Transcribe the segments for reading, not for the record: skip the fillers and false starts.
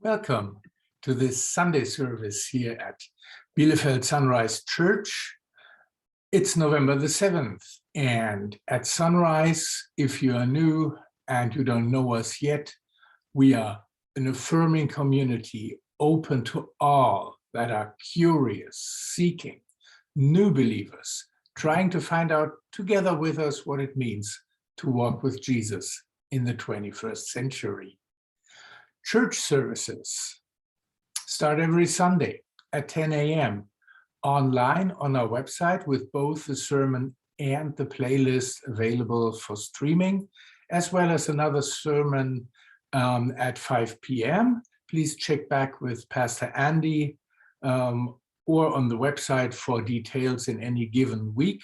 Welcome to this Sunday service here at Bielefeld Sunrise Church. It's November the 7th, and at sunrise, if you are new and you don't know us yet, we are an affirming community open to all that are curious, seeking, new believers, trying to find out together with us what it means to walk with Jesus in the 21st century. Church services start every Sunday at 10 a.m. online on our website with both the sermon and the playlist available for streaming, as well as another sermon at 5 p.m. Please check back with Pastor Andy or on the website for details in any given week.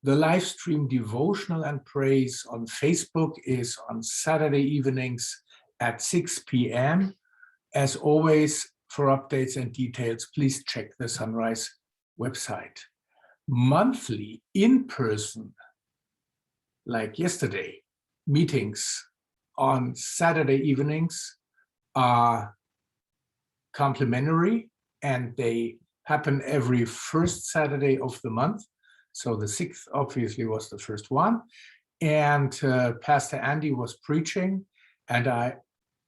The live stream devotional and praise on Facebook is on Saturday evenings at 6 p.m. As always, for updates and details, please check the Sunrise website. Monthly, in-person, like yesterday, meetings on Saturday evenings are complimentary, and they happen every first Saturday of the month. So the 6th obviously was the first one. And Pastor Andy was preaching, and I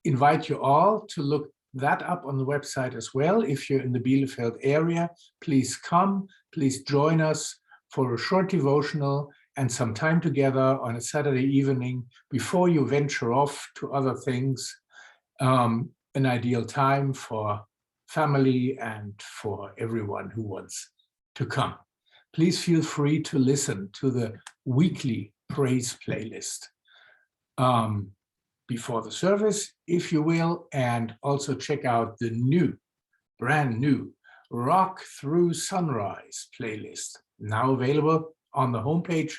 invite you all to look that up on the website as well. If you're in the Bielefeld area, please come, please join us for a short devotional and some time together on a Saturday evening before you venture off to other things. An ideal time for family and for everyone who wants to come. Please feel free to listen to the weekly praise playlist before the service, if you will, and also check out the brand new Rock Through Sunrise playlist, now available on the homepage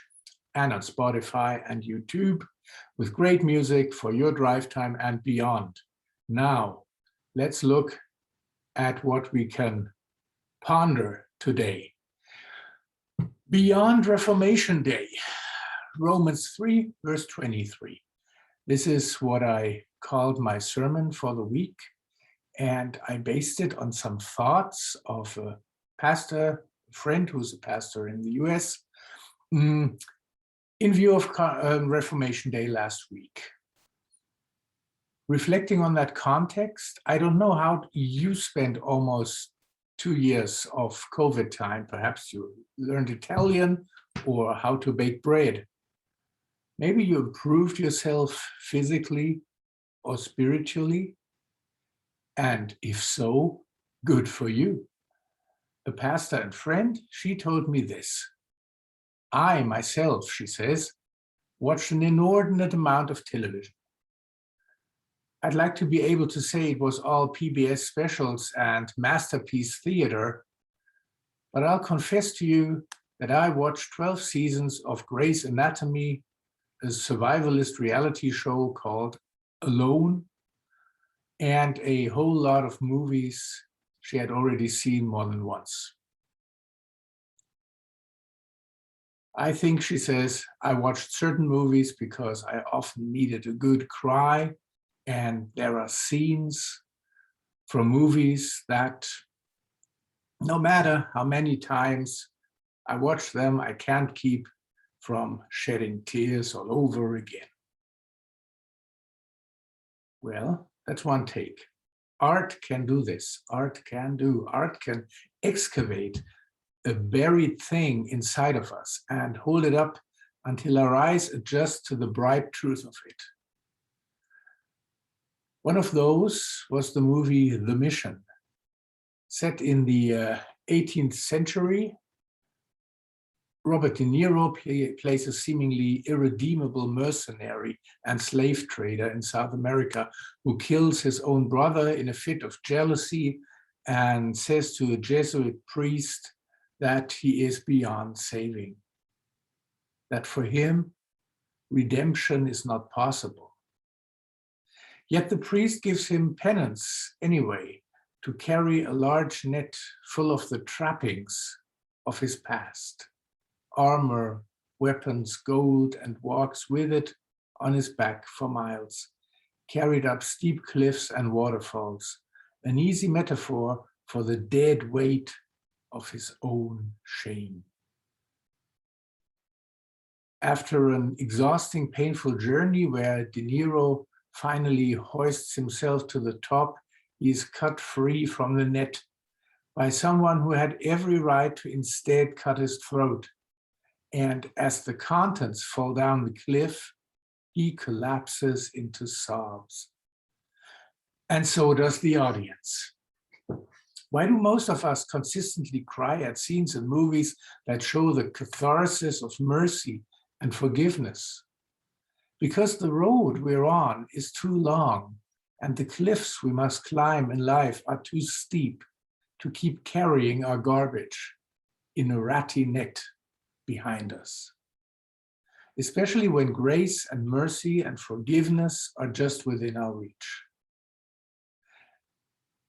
and on Spotify and YouTube, with great music for your drive time and beyond. Now, let's look at what we can ponder today. Beyond Reformation Day, Romans 3, verse 23. This is what I called my sermon for the week, and I based it on some thoughts of a pastor, a friend who's a pastor in the US, in view of Reformation Day last week. Reflecting on that context, I don't know how you spent almost 2 years of COVID time. Perhaps you learned Italian or how to bake bread. Maybe you improved yourself physically or spiritually. And if so, good for you. A pastor and friend, she told me this. I myself, she says, watched an inordinate amount of television. I'd like to be able to say it was all PBS specials and masterpiece theater, but I'll confess to you that I watched 12 seasons of Grey's Anatomy, a survivalist reality show called Alone, and a whole lot of movies she had already seen more than once. I think, she says, I watched certain movies because I often needed a good cry, and there are scenes from movies that no matter how many times I watch them, I can't keep from shedding tears all over again. Well, that's one take. Art can do this. Art can excavate a buried thing inside of us and hold it up until our eyes adjust to the bright truth of it. One of those was the movie The Mission. Set in the 18th century, Robert De Niro plays a seemingly irredeemable mercenary and slave trader in South America who kills his own brother in a fit of jealousy and says to a Jesuit priest that he is beyond saving, that for him, redemption is not possible. Yet the priest gives him penance anyway, to carry a large net full of the trappings of his past. Armor, weapons, gold, and walks with it on his back for miles. carried up steep cliffs and waterfalls, an easy metaphor for the dead weight of his own shame. After an exhausting, painful journey where De Niro finally hoists himself to the top, he is cut free from the net by someone who had every right to instead cut his throat. And as the contents fall down the cliff, he collapses into sobs. And so does the audience. Why do most of us consistently cry at scenes in movies that show the catharsis of mercy and forgiveness? Because the road we're on is too long, and the cliffs we must climb in life are too steep to keep carrying our garbage in a ratty net behind us. Especially when grace and mercy and forgiveness are just within our reach.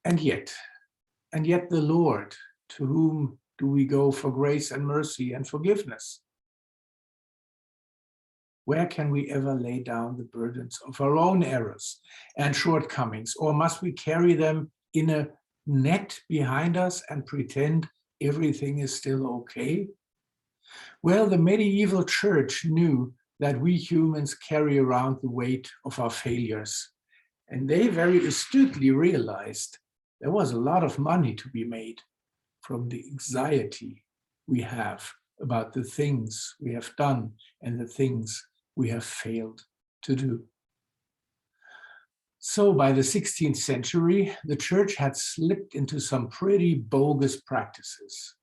And yet the Lord, to whom do we go for grace and mercy and forgiveness? Where can we ever lay down the burdens of our own errors and shortcomings, or must we carry them in a net behind us and pretend everything is still okay? Well, the medieval church knew that we humans carry around the weight of our failures, and they very astutely realized there was a lot of money to be made from the anxiety we have about the things we have done and the things we have failed to do. So by the 16th century, the church had slipped into some pretty bogus practices.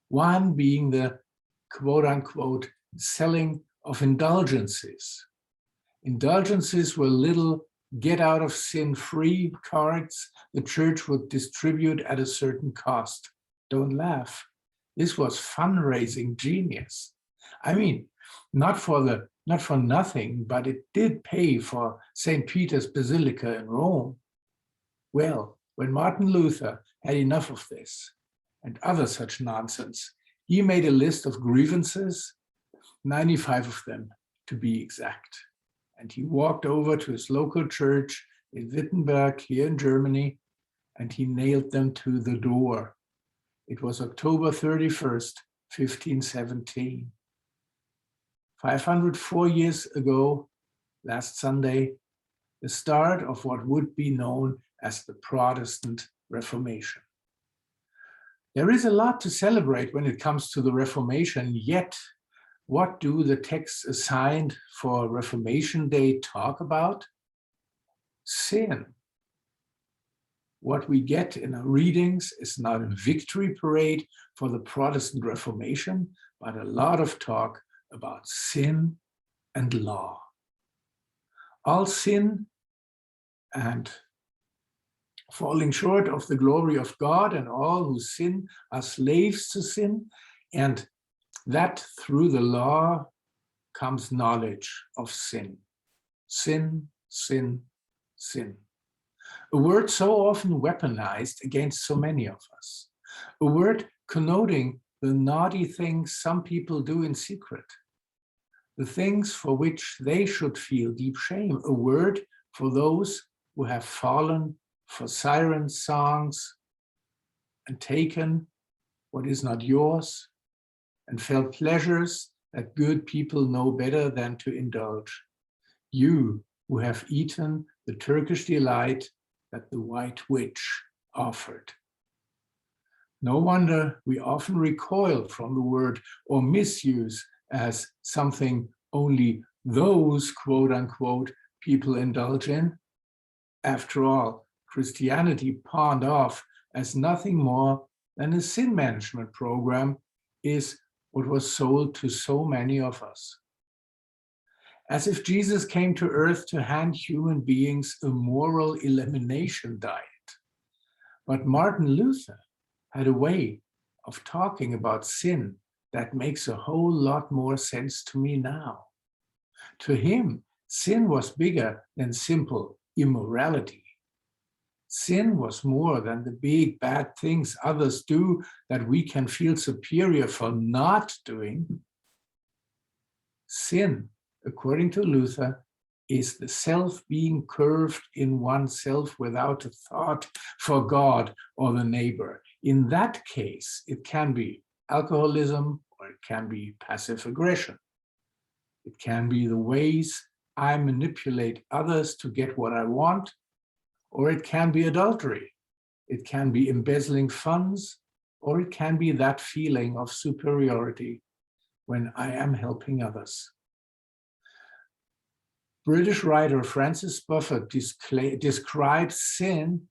One being the quote-unquote selling of indulgences. Indulgences were little get-out-of-sin-free cards the church would distribute at a certain cost. Don't laugh. This was fundraising genius. I mean, not for nothing, but it did pay for St. Peter's Basilica in Rome. Well, when Martin Luther had enough of this and other such nonsense, he made a list of grievances, 95 of them to be exact. And he walked over to his local church in Wittenberg here in Germany, and he nailed them to the door. It was October 31st, 1517. 504 years ago, last Sunday, the start of what would be known as the Protestant Reformation. There is a lot to celebrate when it comes to the Reformation, yet what do the texts assigned for Reformation Day talk about? Sin. What we get in our readings is not a victory parade for the Protestant Reformation, but a lot of talk about sin and law. All sin and falling short of the glory of God, and all who sin are slaves to sin, and that through the law comes knowledge of sin. Sin, sin, sin. A word so often weaponized against so many of us. A word connoting the naughty things some people do in secret. The things for which they should feel deep shame. A word for those who have fallen for siren songs and taken what is not yours and felt pleasures that good people know better than to indulge. You who have eaten the Turkish delight that the White Witch offered. No wonder we often recoil from the word or misuse as something only those quote-unquote people indulge in. After all, Christianity pawned off as nothing more than a sin management program is what was sold to so many of us. As if Jesus came to earth to hand human beings a moral elimination diet. But Martin Luther had a way of talking about sin that makes a whole lot more sense to me now. To him, sin was bigger than simple immorality. Sin was more than the big bad things others do that we can feel superior for not doing. Sin, according to Luther, is the self being curved in oneself without a thought for God or the neighbor. In that case, it can be alcoholism, or it can be passive aggression. It can be the ways I manipulate others to get what I want, or it can be adultery. It can be embezzling funds, or it can be that feeling of superiority when I am helping others. British writer Francis Buffett describes sin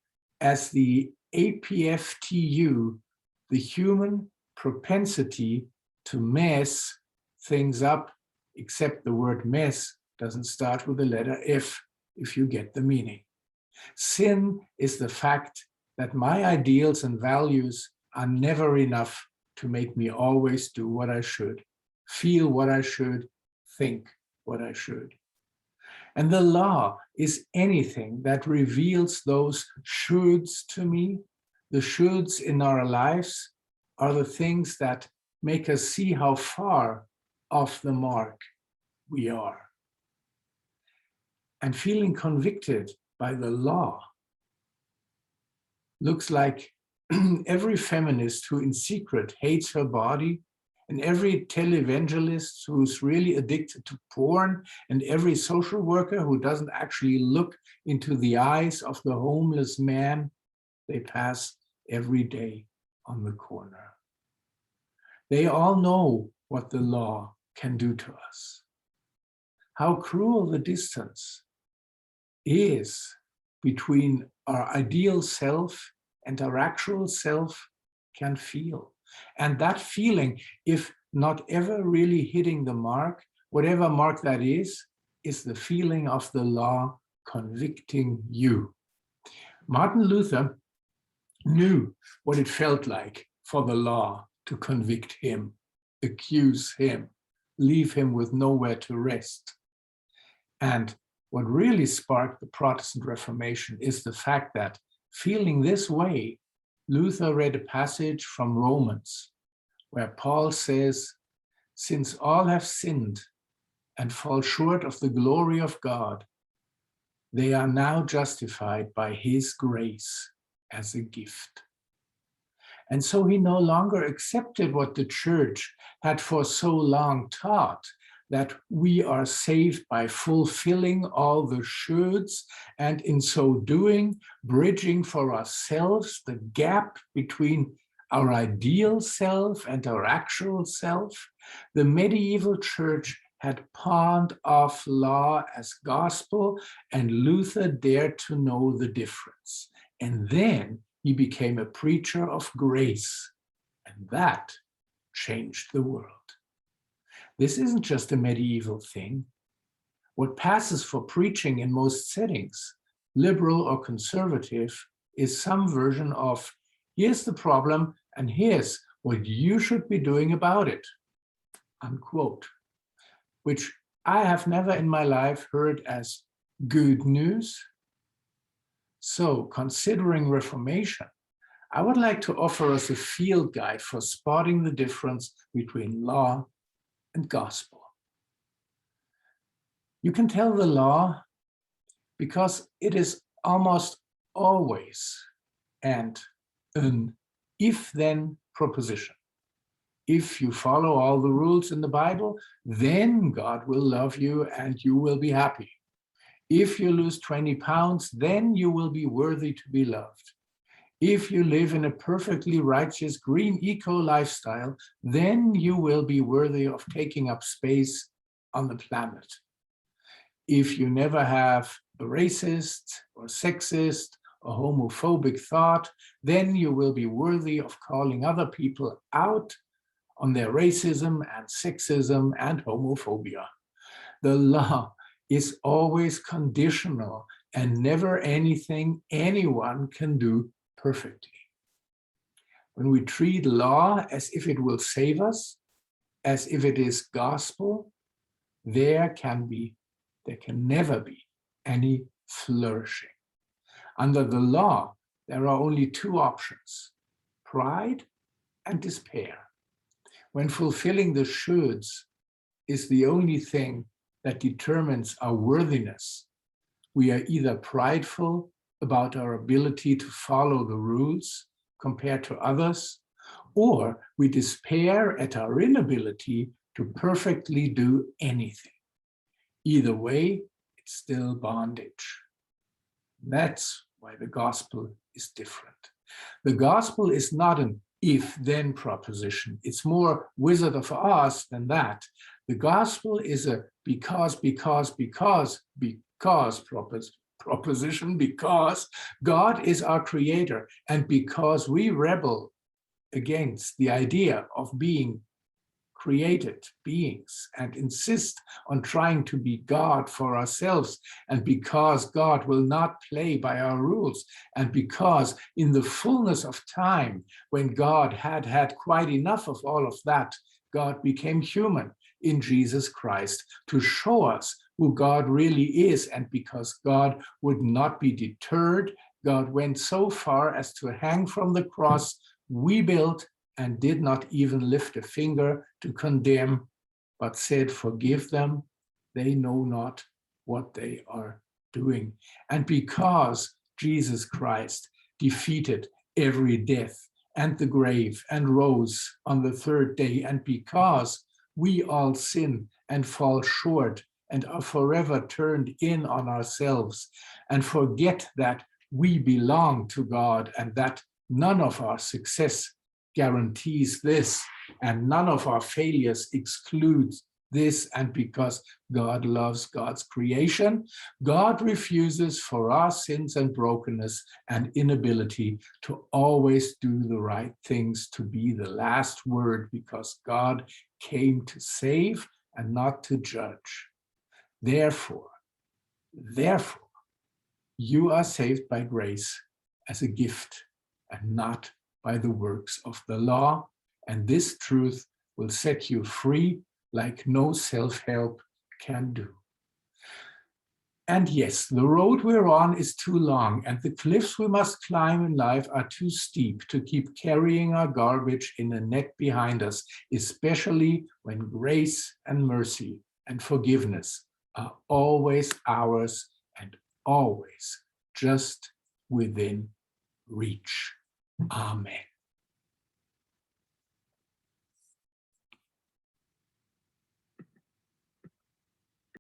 as the APFTU, the human propensity to mess things up, except the word mess doesn't start with the letter F, if you get the meaning. Sin is the fact that my ideals and values are never enough to make me always do what I should, feel what I should, think what I should. And the law is anything that reveals those shoulds to me. The shoulds in our lives are the things that make us see how far off the mark we are. And feeling convicted by the law looks like every feminist who in secret hates her body, and every televangelist who's really addicted to porn, and every social worker who doesn't actually look into the eyes of the homeless man they pass every day on the corner. They all know what the law can do to us. How cruel the distance is between our ideal self and our actual self can feel. And that feeling, if not ever really hitting the mark, whatever mark that is the feeling of the law convicting you. Martin Luther knew what it felt like for the law to convict him, accuse him, leave him with nowhere to rest. And what really sparked the Protestant Reformation is the fact that, feeling this way, Luther read a passage from Romans where Paul says, "Since all have sinned and fall short of the glory of God, they are now justified by his grace as a gift." And so he no longer accepted what the church had for so long taught, that we are saved by fulfilling all the shoulds, and in so doing, bridging for ourselves the gap between our ideal self and our actual self. The medieval church had pawned off law as gospel, and Luther dared to know the difference. And then he became a preacher of grace, and that changed the world. This isn't just a medieval thing. What passes for preaching in most settings, liberal or conservative, is some version of, here's the problem and here's what you should be doing about it, unquote, which I have never in my life heard as good news. So, considering Reformation, I would like to offer us a field guide for spotting the difference between law and gospel. You can tell the law because it is almost always an if-then proposition. If you follow all the rules in the Bible, then God will love you and you will be happy. If you lose 20 pounds, then you will be worthy to be loved. If you live in a perfectly righteous green eco lifestyle, then you will be worthy of taking up space on the planet. If you never have a racist or sexist or homophobic thought, then you will be worthy of calling other people out on their racism and sexism and homophobia. The law is always conditional and never anything anyone can do perfectly. When we treat law as if it will save us, as if it is gospel, there can never be any flourishing. Under the law, there are only two options: pride and despair. When fulfilling the shoulds is the only thing that determines our worthiness. We are either prideful about our ability to follow the rules compared to others, or we despair at our inability to perfectly do anything. Either way, it's still bondage. That's why the gospel is different. The gospel is not an if-then proposition. It's more Wizard of Oz than that. The gospel is a because proposition, because God is our creator, and because we rebel against the idea of being created beings and insist on trying to be God for ourselves, and because God will not play by our rules, and because in the fullness of time, when God had quite enough of all of that, God became human in Jesus Christ to show us who God really is. And because God would not be deterred, God went so far as to hang from the cross we built and did not even lift a finger to condemn, but said, "Forgive them, they know not what they are doing." And because Jesus Christ defeated every death and the grave and rose on the third day, and because we all sin and fall short and are forever turned in on ourselves and forget that we belong to God and that none of our success guarantees this, and none of our failures excludes this, and because God loves God's creation, God refuses for our sins and brokenness and inability to always do the right things to be the last word, because God came to save and not to judge. Therefore, you are saved by grace as a gift and not by the works of the law, and this truth will set you free like no self-help can do. And yes, the road we're on is too long, and the cliffs we must climb in life are too steep to keep carrying our garbage in a net behind us, especially when grace and mercy and forgiveness are always ours and always just within reach. Amen.